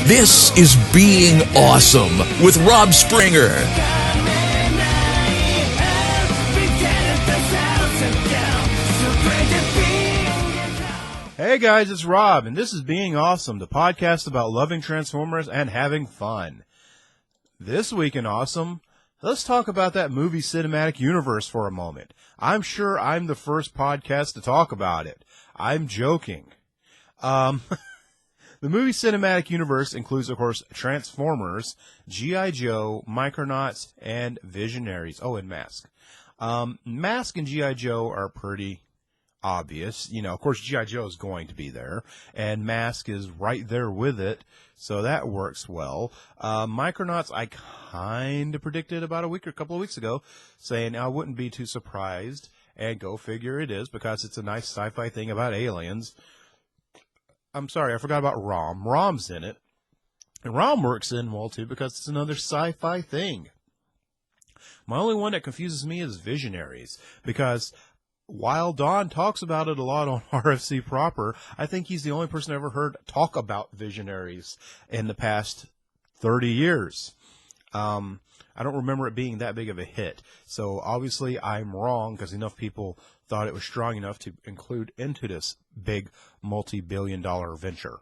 This is Being Awesome with Rob Springer. Hey guys, it's Rob, and this is Being Awesome, the podcast about loving Transformers and having fun. This week in Awesome, let's talk about that movie cinematic universe for a moment. I'm sure I'm the first podcast to talk about it. I'm joking. The movie cinematic universe includes, of course, Transformers, G.I. Joe, Micronauts, and Visionaries. Oh, and Mask. Mask and G.I. Joe are pretty obvious. You know, of course, G.I. Joe is going to be there, and Mask is right there with it, so that works well. Micronauts, I kind of predicted about a couple of weeks ago, saying I wouldn't be too surprised, and go figure it is, because it's a nice sci-fi thing about aliens. I'm sorry, I forgot about Rom. Rom's in it, and Rom works in well, too, because it's another sci-fi thing. My only one that confuses me is Visionaries, because while Don talks about it a lot on RFC proper, I think he's the only person I ever heard talk about Visionaries in the past 30 years. I don't remember it being that big of a hit. So obviously I'm wrong, because enough people thought it was strong enough to include into this big multi-billion-dollar venture.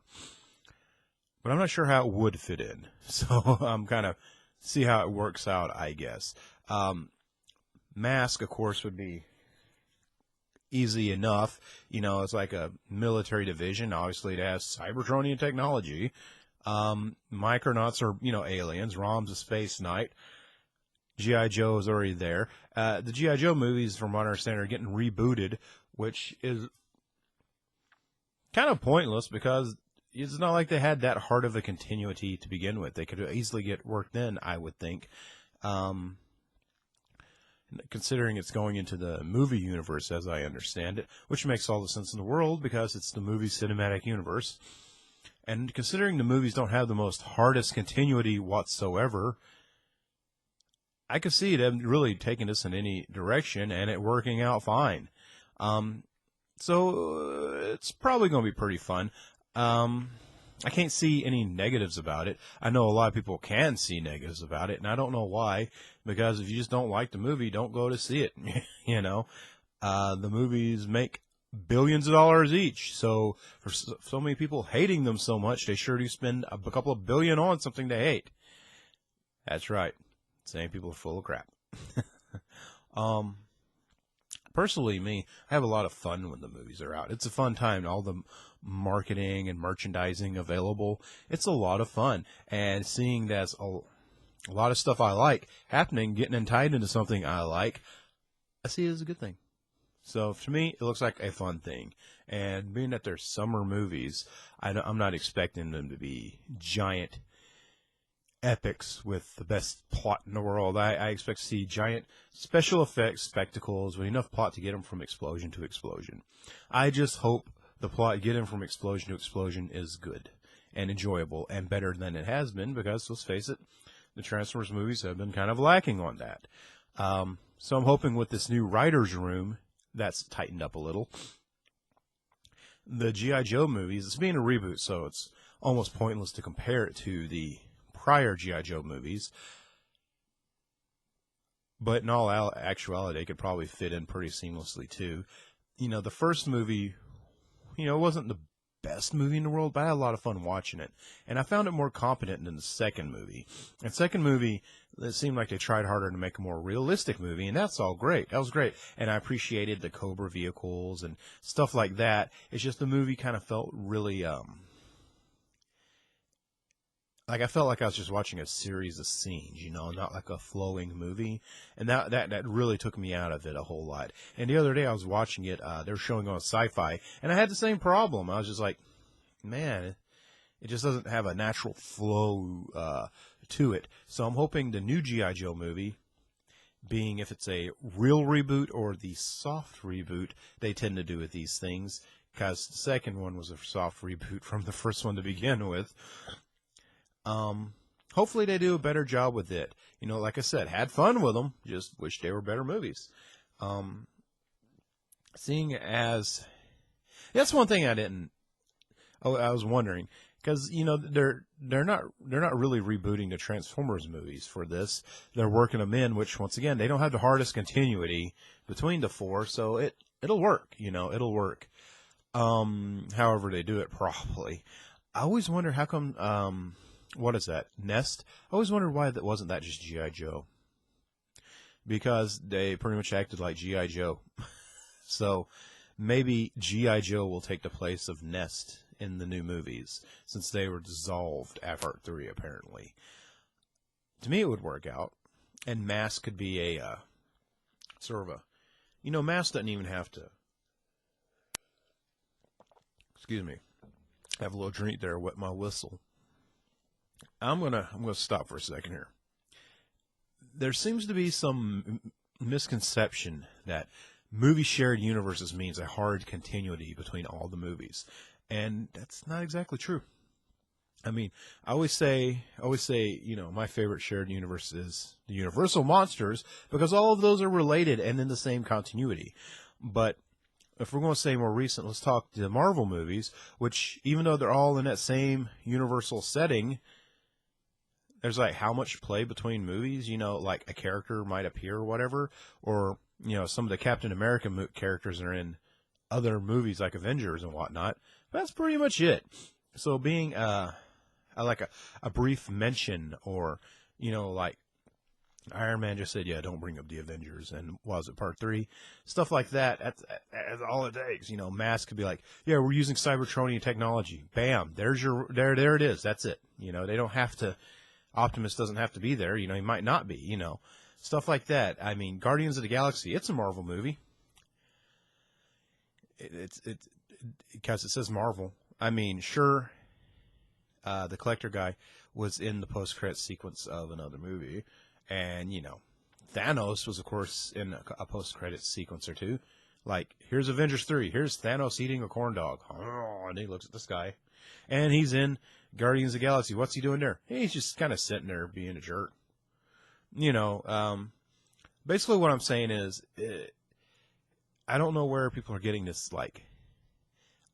But I'm not sure how it would fit in. So I'm kind of see how it works out, I guess. Mask, of course, would be easy enough. You know, it's like a military division. Obviously, it has Cybertronian technology. Micronauts are, aliens. Rom's a space knight. G.I. Joe is already there. The G.I. Joe movies, from what I understand, are getting rebooted, which is kind of pointless because it's not like they had that hard of a continuity to begin with. They could easily get worked in, I would think. Considering it's going into the movie universe, as I understand it, which makes all the sense in the world because it's the movie cinematic universe. And considering the movies don't have the most hardest continuity whatsoever, I could see them really taking this in any direction and it working out fine. So it's probably going to be pretty fun. I can't see any negatives about it. I know a lot of people can see negatives about it, and I don't know why, because if you just don't like the movie, don't go to see it. The movies make billions of dollars each, so for so many people hating them so much, they sure do spend a couple of billion on something they hate. That's right. Same people are full of crap. Personally, I have a lot of fun when the movies are out. It's a fun time. All the marketing and merchandising available. It's a lot of fun. And seeing that's a lot of stuff I like happening, getting tied into something I like, I see it as a good thing. So to me, it looks like a fun thing. And being that they're summer movies, I'm not expecting them to be giant epics with the best plot in the world. I expect to see giant special effects spectacles with enough plot to get them from explosion to explosion. I just hope the plot getting from explosion to explosion is good and enjoyable and better than it has been, because let's face it, the Transformers movies have been kind of lacking on that. So I'm hoping with this new writer's room that's tightened up a little. The G.I. Joe movies, it's being a reboot, so it's almost pointless to compare it to the prior G.I. Joe movies, but in all actuality, it could probably fit in pretty seamlessly too. The first movie, it wasn't the best movie in the world, but I had a lot of fun watching it, and I found it more competent than the second movie. And second movie, it seemed like they tried harder to make a more realistic movie, and that's all great. That was great, and I appreciated the Cobra vehicles and stuff like that. It's just the movie kind of felt really like I felt like I was just watching a series of scenes, not like a flowing movie. And that really took me out of it a whole lot. And the other day I was watching it, they were showing on Sci-Fi, and I had the same problem. I was just like, man, it just doesn't have a natural flow to it. So I'm hoping the new G.I. Joe movie, being if it's a real reboot or the soft reboot they tend to do with these things, because the second one was a soft reboot from the first one to begin with. Hopefully they do a better job with it. Like I said, had fun with them, just wish they were better movies. Seeing as, that's one thing Oh, I was wondering because they're not really rebooting the Transformers movies for this. They're working them in, which once again they don't have the hardest continuity between the four, so it'll work. It'll work. However they do it properly. I always wonder how come. What is that? Nest? I always wondered why that wasn't that just G.I. Joe. Because they pretty much acted like G.I. Joe. So maybe G.I. Joe will take the place of Nest in the new movies, since they were dissolved at Part 3, apparently. To me, it would work out. And Mask could be a sort of a... Mask doesn't even have to... Excuse me. Have a little drink there, wet my whistle. I'm gonna stop for a second here. There seems to be some misconception that movie shared universes means a hard continuity between all the movies, and that's not exactly true. I mean, I always say, my favorite shared universe is the Universal monsters because all of those are related and in the same continuity. But if we're going to say more recent, let's talk the Marvel movies, which even though they're all in that same Universal setting, there's like how much play between movies, like a character might appear or whatever, or, some of the Captain America characters are in other movies like Avengers and whatnot. But that's pretty much it. So being like a brief mention or, like Iron Man just said, yeah, don't bring up the Avengers. And was it Part 3? Stuff like that. That's all it takes. Mask could be like, yeah, we're using Cybertronian technology. Bam. There it is. That's it. They don't have to. Optimus doesn't have to be there. He might not be, stuff like that. I mean, Guardians of the Galaxy, it's a Marvel movie. It's because it says Marvel. I mean, sure, the collector guy was in the post-credit sequence of another movie. And, Thanos was, of course, in a post-credit sequence or two. Like, here's Avengers 3. Here's Thanos eating a corn dog. Oh, and he looks at this guy. And he's in Guardians of the Galaxy. What's he doing there? He's just kind of sitting there being a jerk. Basically what I'm saying is, I don't know where people are getting this, like,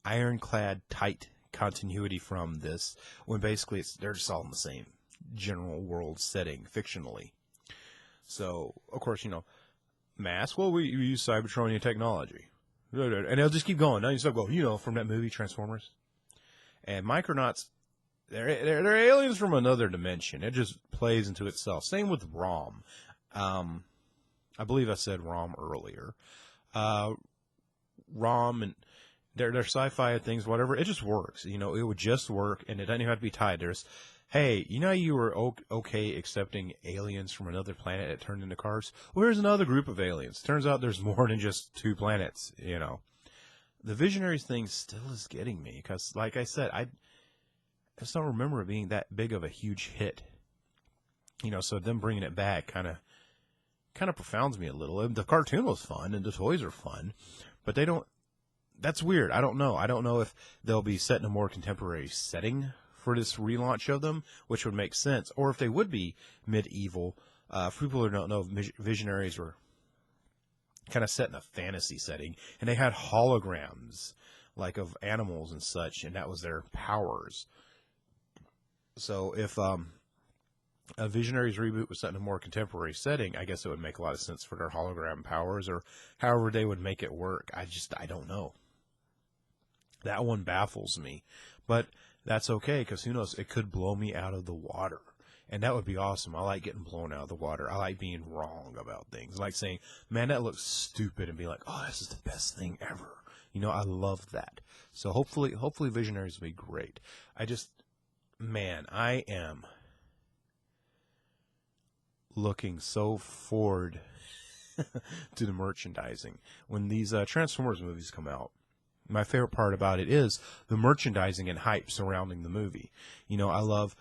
ironclad, tight continuity from this, when basically they're just all in the same general world setting, fictionally. So, of course, Mask, well, we use Cybertronian technology. And they'll just keep going. Now you start going, from that movie, Transformers. And Micronauts, they're aliens from another dimension. It just plays into itself. Same with ROM. I believe I said ROM earlier. ROM and their sci-fi things, whatever, it just works. It would just work, and it doesn't even have to be tied. Hey, you were okay accepting aliens from another planet that turned into cars? Well, here's another group of aliens. Turns out there's more than just 2 planets, The Visionaries thing still is getting me, because, like I said, I just don't remember it being that big of a huge hit. So them bringing it back kind of profounds me a little. The cartoon was fun, and the toys are fun, but they don't... That's weird. I don't know. I don't know if they'll be set in a more contemporary setting for this relaunch of them, which would make sense, or if they would be medieval. For people who don't know, Visionaries were kind of set in a fantasy setting, and they had holograms, like of animals and such, and that was their powers. So if a Visionaries reboot was set in a more contemporary setting, I guess it would make a lot of sense for their hologram powers, or however they would make it work. I don't know. That one baffles me, but that's okay, because who knows, it could blow me out of the water, and that would be awesome. I like getting blown out of the water. I like being wrong about things. I like saying, man, that looks stupid, and be like, oh, this is the best thing ever. I love that. So hopefully Visionaries will be great. I am looking so forward to the merchandising when these Transformers movies come out. My favorite part about it is the merchandising and hype surrounding the movie. I love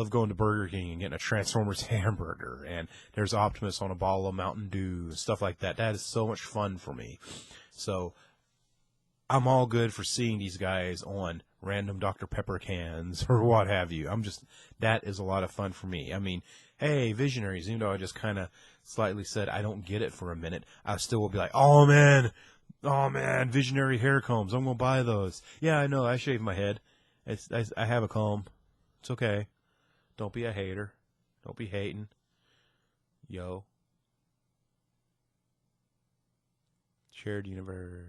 going to Burger King and getting a Transformers hamburger, and there's Optimus on a bottle of Mountain Dew and stuff like that. That is so much fun for me. So I'm all good for seeing these guys on random Dr. Pepper cans or what have you. That is a lot of fun for me. I mean, hey, Visionaries, even though I just kind of slightly said I don't get it for a minute, I still will be like, oh man, Visionary hair combs. I'm going to buy those. Yeah, I know. I shave my head. I have a comb. It's okay. Don't be a hater. Don't be hating. Yo. Shared universe.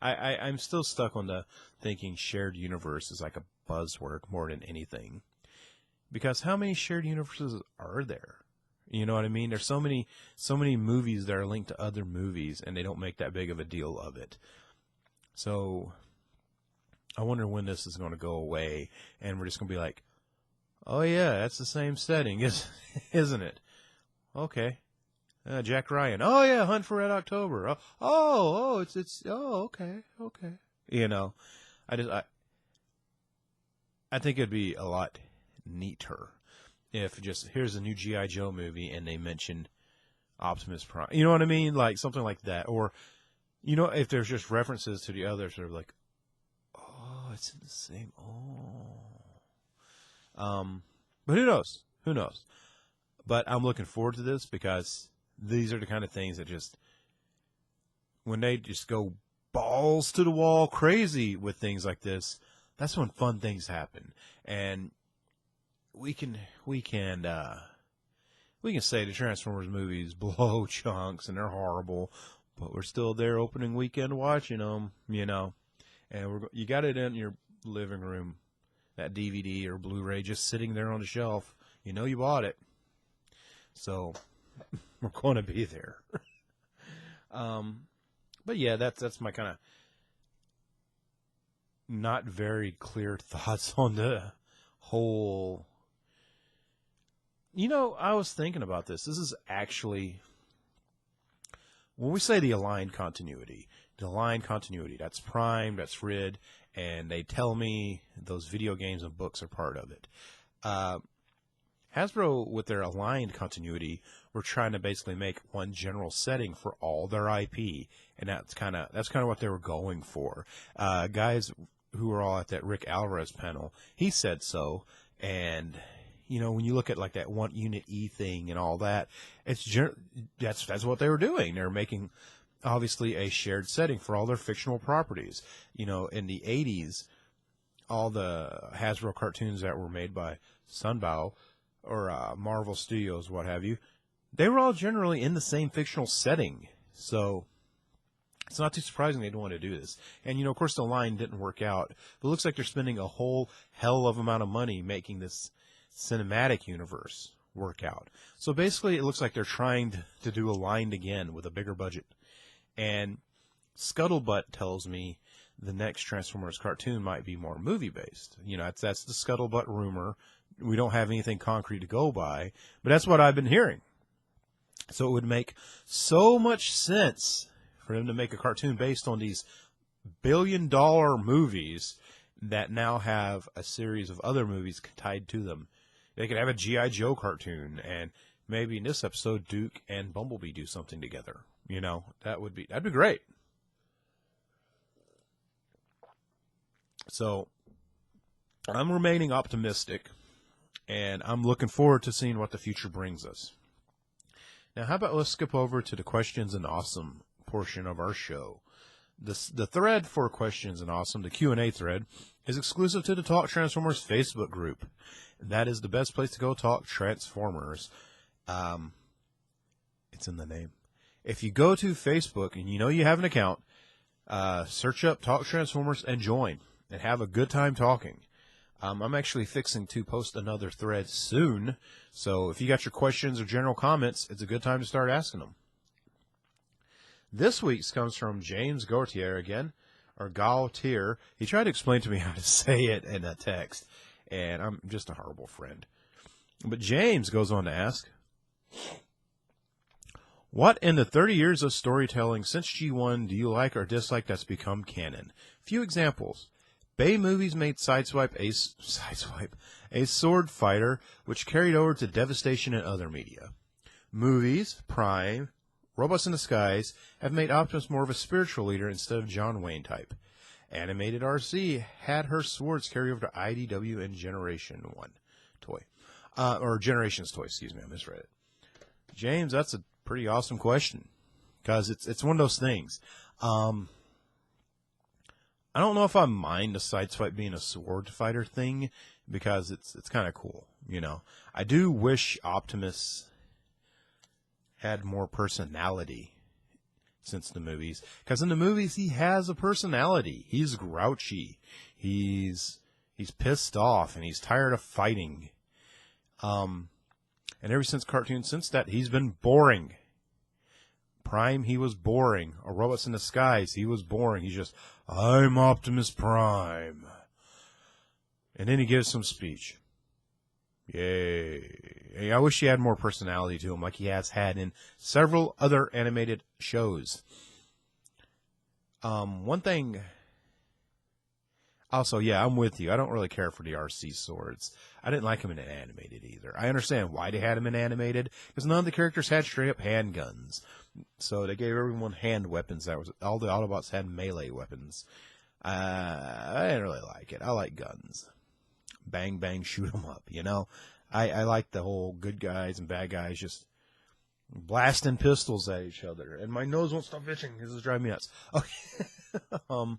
I'm still stuck on the thinking shared universe is like a buzzword more than anything. Because how many shared universes are there? You know what I mean? There's so many movies that are linked to other movies, and they don't make that big of a deal of it. So I wonder when this is going to go away, and we're just going to be like, oh yeah, that's the same setting, isn't it? Okay. Jack Ryan. Oh yeah, Hunt for Red October. Okay. You know, I think it'd be a lot neater if just here's a new G.I. Joe movie and they mention Optimus Prime. You know what I mean? Like something like that. Or, you know, if there's just references to the others, sort of like, oh, it's in the same. But who knows? Who knows? But I'm looking forward to this because these are the kind of things that just, when they just go balls to the wall crazy with things like this, that's when fun things happen. And we can say the Transformers movies blow chunks and they're horrible, but we're still there opening weekend watching them, you know. And you got it in your living room, that DVD or Blu-ray just sitting there on the shelf. You know you bought it. So we're going to be there. But yeah, that's my kind of not very clear thoughts on the whole. You know, I was thinking about this. This is actually, when we say the aligned continuity, that's Prime, that's Rid, and they tell me those video games and books are part of it. Hasbro, with their aligned continuity, were trying to basically make one general setting for all their IP, and that's kind of what they were going for. Guys who were all at that Rick Alvarez panel, he said so, and you know, when you look at like that one unit E thing and all that, that's what they were doing. They were making obviously a shared setting for all their fictional properties. You know, in the 80s, all the Hasbro cartoons that were made by Sunbow or Marvel Studios, what have you, they were all generally in the same fictional setting. So it's not too surprising they don't want to do this. And, you know, of course, the line didn't work out. But it looks like they're spending a whole hell of amount of money making this cinematic universe work out. So basically, it looks like they're trying to do Aligned again with a bigger budget. And Scuttlebutt tells me the next Transformers cartoon might be more movie-based. You know, that's the Scuttlebutt rumor. We don't have anything concrete to go by, but that's what I've been hearing. So it would make so much sense for them to make a cartoon based on these billion-dollar movies that now have a series of other movies tied to them. They could have a G.I. Joe cartoon, and maybe in this episode, Duke and Bumblebee do something together. You know, that'd be great. So I'm remaining optimistic, and I'm looking forward to seeing what the future brings us. Now, how about let's skip over to the Questions and Awesome portion of our show. The thread for Questions and Awesome, the Q&A thread, is exclusive to the Talk Transformers Facebook group. That is the best place to go talk Transformers. It's in the name. If you go to Facebook and you know you have an account, search up Talk Transformers and join and have a good time talking. I'm actually fixing to post another thread soon, so if you got your questions or general comments, it's a good time to start asking them. This week's comes from James Gautier again, or Gautier. He tried to explain to me how to say it in a text, and I'm just a horrible friend. But James goes on to ask, what in the 30 years of storytelling since G1 do you like or dislike that's become canon? Few examples. Bay movies made Sideswipe a sword fighter, which carried over to Devastation and other media. Movies, Prime, Robots in Disguise have made Optimus more of a spiritual leader instead of John Wayne type. Animated RC had her swords carry over to IDW and Generation 1 toy. Or Generations toy, excuse me, I misread it. James, that's a pretty awesome question, because it's one of those things. I don't know if I mind the sideswipe being a sword fighter thing, because it's kind of cool, you know. I do wish Optimus had more personality since the movies, because in the movies he has a personality. He's grouchy, he's pissed off, and he's tired of fighting. And ever since cartoons, since that, he's been boring. Prime, he was boring. Or Robots in Disguise, he was boring. He's just, I'm Optimus Prime. And then he gives some speech. Yay. I wish he had more personality to him, like he has had in several other animated shows. One thing... Also, yeah, I'm with you. I don't really care for the RC swords. I didn't like them in animated either. I understand why they had them in animated, because none of the characters had straight-up handguns. So they gave everyone hand weapons. All the Autobots had melee weapons. I didn't really like it. I like guns. Bang, bang, shoot them up, you know? I like the whole good guys and bad guys just blasting pistols at each other. And my nose won't stop itching because it's driving me nuts. Okay.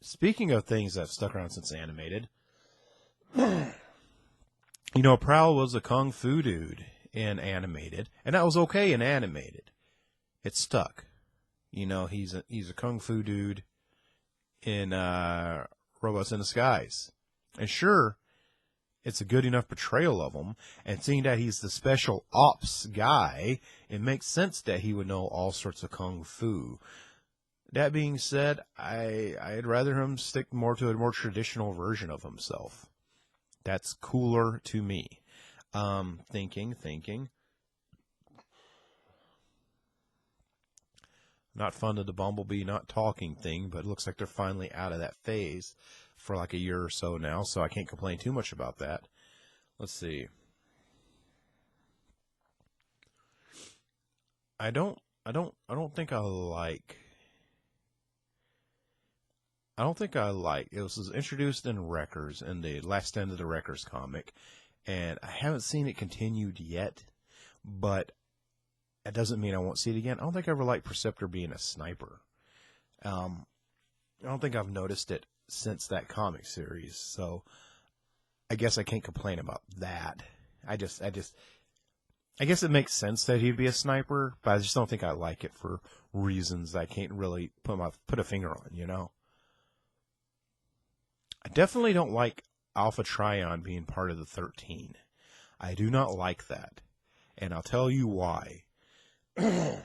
Speaking of things that have stuck around since animated, you know, Prowl was a kung fu dude in animated, and that was okay in animated. It stuck. You know, he's a kung fu dude in Robots in Disguise. And sure, it's a good enough portrayal of him, and seeing that he's the special ops guy, it makes sense that he would know all sorts of kung fu. That being said, I'd rather him stick more to a more traditional version of himself. That's cooler to me. Thinking. Not fond of the Bumblebee not talking thing, but it looks like they're finally out of that phase for like a year or so now, so I can't complain too much about that. Let's see. I don't think I like... it was introduced in Wreckers, in the last end of the Wreckers comic, and I haven't seen it continued yet, but that doesn't mean I won't see it again. I don't think I ever liked Perceptor being a sniper. I don't think I've noticed it since that comic series, so I guess I can't complain about that. I guess it makes sense that he'd be a sniper, but I just don't think I like it for reasons I can't really put a finger on, you know? I definitely don't like Alpha Trion being part of the 13. I do not like that, and I'll tell you why. In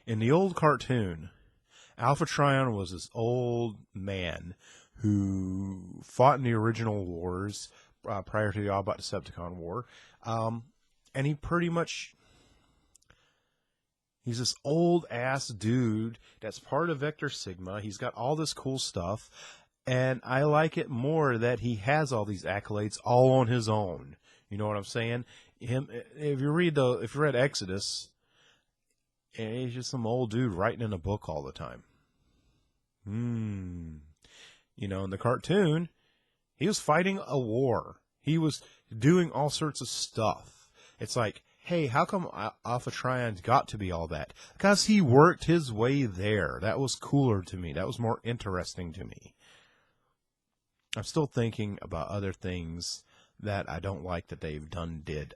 the old cartoon, Alpha Trion was this old man who fought in the original wars prior to the Autobot Decepticon War, and he's this old-ass dude that's part of Vector Sigma. He's got all this cool stuff, and I like it more that he has all these accolades all on his own. You know what I'm saying? If you read Exodus, he's just some old dude writing in a book all the time. You know, in the cartoon, he was fighting a war. He was doing all sorts of stuff. It's like, hey, how come Alpha Trion's got to be all that? Because he worked his way there. That was cooler to me. That was more interesting to me. I'm still thinking about other things that I don't like that they've did.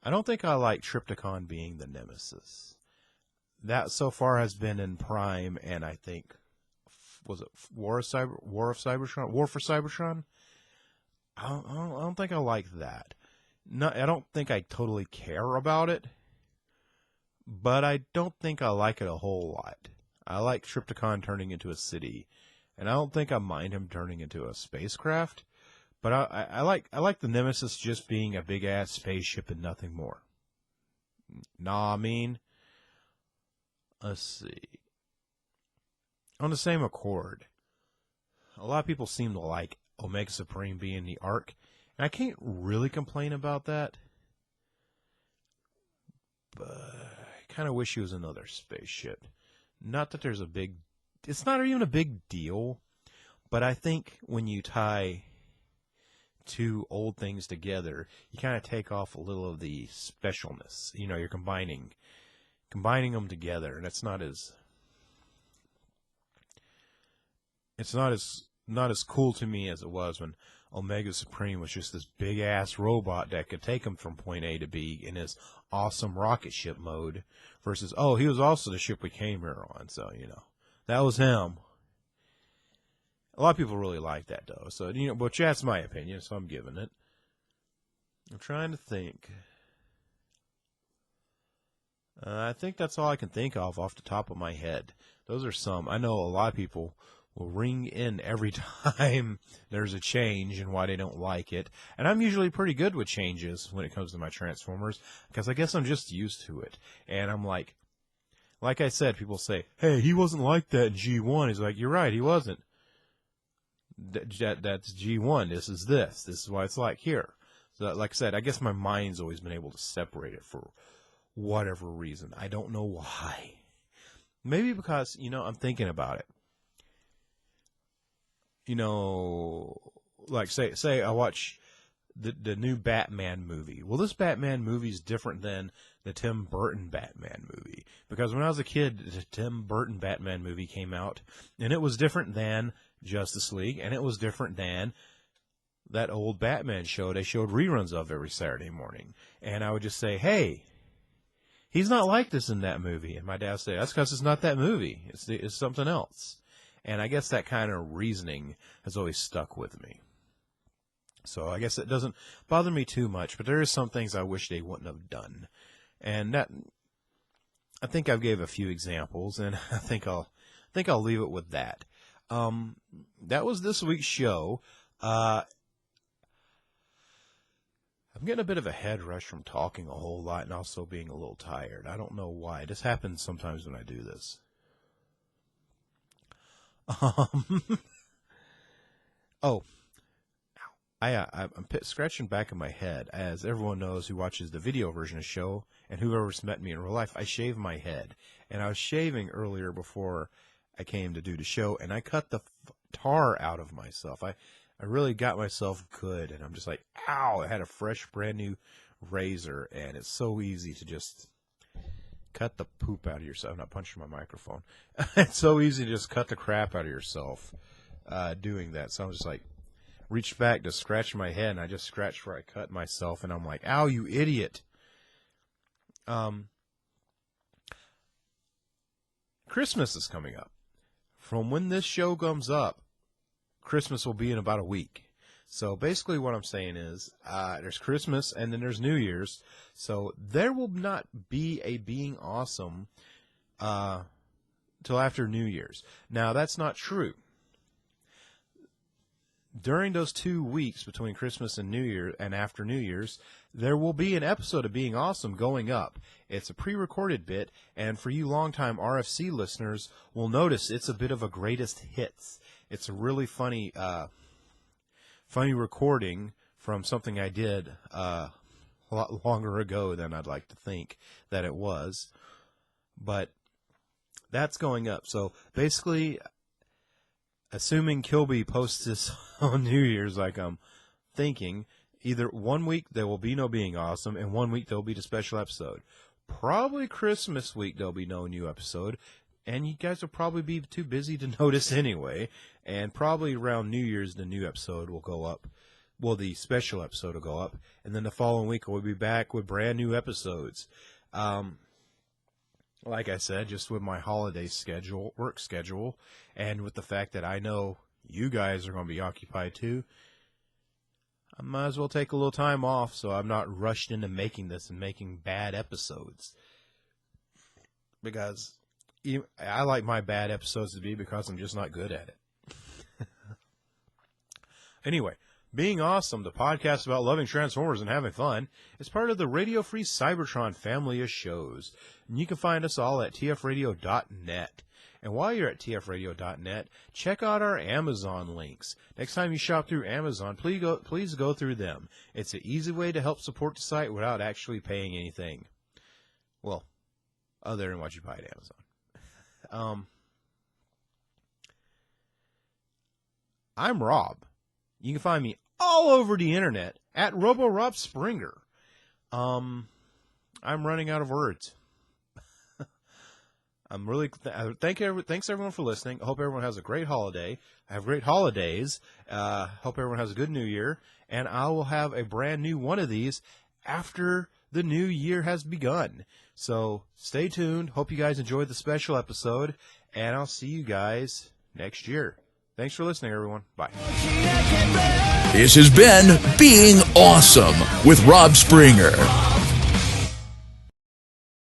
I don't think I like Trypticon being the nemesis. That so far has been in Prime, and I think, was it War for Cybertron? I don't think I like that. No, I don't think I totally care about it, but I don't think I like it a whole lot. I like Trypticon turning into a city, and I don't think I mind him turning into a spacecraft. But I like the Nemesis just being a big ass spaceship and nothing more. Nah, I mean, let's see. On the same accord, a lot of people seem to like Omega Supreme being the Ark, and I can't really complain about that. But I kind of wish he was another spaceship. Not that there's it's not even a big deal, but I think when you tie two old things together, you kind of take off a little of the specialness. You know, you're combining them together, and it's not as not as cool to me as it was when Omega Supreme was just this big ass robot that could take him from point A to B in his awesome rocket ship mode, versus, oh, he was also the ship we came here on, so you know, that was him. A lot of people really like that though, so you know, but that's my opinion, so I'm giving it. I'm trying to think. I think that's all I can think of off the top of my head. Those are some. I know a lot of people will ring in every time there's a change and why they don't like it. And I'm usually pretty good with changes when it comes to my Transformers, because I guess I'm just used to it. And I'm like I said, people say, hey, he wasn't like that in G1. He's like, you're right, he wasn't. That's G1. This is this. This is why it's like here. So, like I said, I guess my mind's always been able to separate it for whatever reason. I don't know why. Maybe because, you know, I'm thinking about it. You know, like say I watch the new Batman movie. Well, this Batman movie is different than the Tim Burton Batman movie, because when I was a kid, the Tim Burton Batman movie came out, and it was different than Justice League, and it was different than that old Batman show they showed reruns of every Saturday morning. And I would just say, hey, he's not like this in that movie. And my dad would say, that's because it's not that movie. It's something else. And I guess that kind of reasoning has always stuck with me. So I guess it doesn't bother me too much, but there is some things I wish they wouldn't have done. And that, I think I've gave a few examples, and I think I'll leave it with that. That was this week's show. I'm getting a bit of a head rush from talking a whole lot and also being a little tired. I don't know why. This happens sometimes when I do this. Oh, I'm scratching back in my head. As everyone knows who watches the video version of the show, and whoever's met me in real life, I shave my head. And I was shaving earlier before I came to do the show, and I cut the tar out of myself. I really got myself good, and I'm just like, ow! I had a fresh, brand new razor, and it's so easy to just cut the poop out of yourself. I'm not punching my microphone. It's so easy to just cut the crap out of yourself doing that. So I'm just like, reached back to scratch my head, and I just scratched where I cut myself, and I'm like, ow, you idiot. Christmas is coming up. From when this show comes up, Christmas will be in about a week. So basically what I'm saying is, there's Christmas and then there's New Year's. So there will not be a Being Awesome till after New Year's. Now, that's not true. During those 2 weeks between Christmas and New Year and after New Year's, there will be an episode of Being Awesome going up. It's a pre-recorded bit, and for you longtime RFC listeners will notice it's a bit of a greatest hits. It's a really funny recording from something I did a lot longer ago than I'd like to think that it was. But that's going up. So basically, assuming Kilby posts this on New Year's like I'm thinking, either 1 week there will be no Being Awesome, and 1 week there will be the special episode. Probably Christmas week there'll be no new episode, and you guys will probably be too busy to notice anyway, and probably around New Year's the new episode will go up. Well, the special episode will go up, and then the following week we'll be back with brand new episodes. Like I said, just with my holiday schedule, work schedule, and with the fact that I know you guys are going to be occupied too, I might as well take a little time off so I'm not rushed into making this and making bad episodes. Because I like my bad episodes to be because I'm just not good at it. Anyway, Being Awesome, the podcast about loving Transformers and having fun, is part of the Radio Free Cybertron family of shows. And you can find us all at tfradio.net. And while you're at tfradio.net, check out our Amazon links. Next time you shop through Amazon, please go through them. It's an easy way to help support the site without actually paying anything. Well, other than what you buy at Amazon. I'm Rob. You can find me all over the internet at Rob Springer. I'm running out of words. I'm really thanks everyone for listening. I hope everyone has a great holiday. Have great holidays. Hope everyone has a good New Year, and I will have a brand new one of these after the new year has begun. So stay tuned. Hope you guys enjoyed the special episode, and I'll see you guys next year. Thanks for listening, everyone. Bye. This has been Being Awesome with Rob Springer.